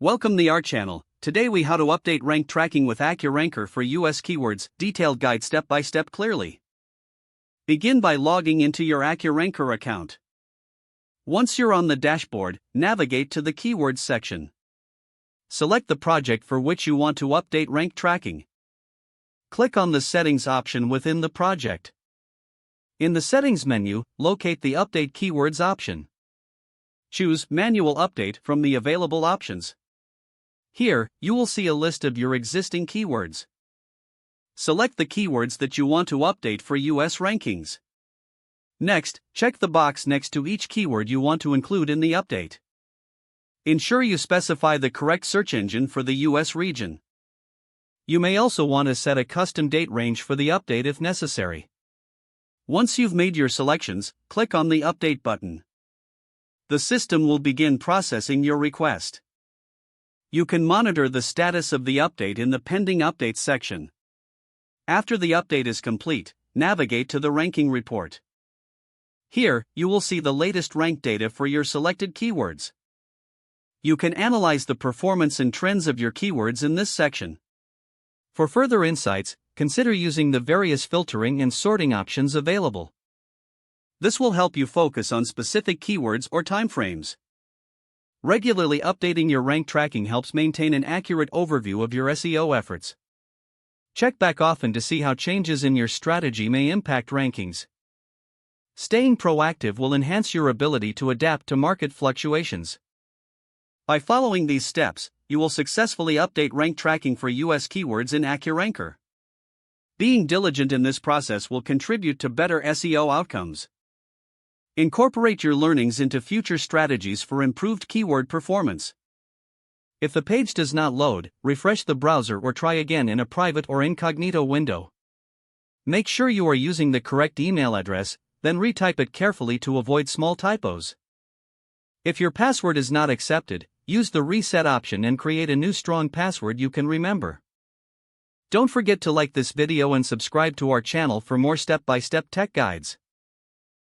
Welcome to our channel. Today we how to update rank tracking with AccuRanker for US keywords, detailed guide step by step clearly. Begin by logging into your AccuRanker account. Once you're on the dashboard, navigate to the keywords section. Select the project for which you want to update rank tracking. Click on the settings option within the project. In the settings menu, locate the update keywords option. Choose manual update from the available options. Here, you will see a list of your existing keywords. Select the keywords that you want to update for US rankings. Next, check the box next to each keyword you want to include in the update. Ensure you specify the correct search engine for the US region. You may also want to set a custom date range for the update if necessary. Once you've made your selections, click on the Update button. The system will begin processing your request. You can monitor the status of the update in the Pending Updates section. After the update is complete, navigate to the ranking report. Here, you will see the latest rank data for your selected keywords. You can analyze the performance and trends of your keywords in this section. For further insights, consider using the various filtering and sorting options available. This will help you focus on specific keywords or timeframes. Regularly updating your rank tracking helps maintain an accurate overview of your SEO efforts. Check back often to see how changes in your strategy may impact rankings. Staying proactive will enhance your ability to adapt to market fluctuations. By following these steps, you will successfully update rank tracking for US keywords in AccuRanker. Being diligent in this process will contribute to better SEO outcomes. Incorporate your learnings into future strategies for improved keyword performance. If the page does not load, refresh the browser or try again in a private or incognito window. Make sure you are using the correct email address, then retype it carefully to avoid small typos. If your password is not accepted, use the reset option and create a new strong password you can remember. Don't forget to like this video and subscribe to our channel for more step-by-step tech guides.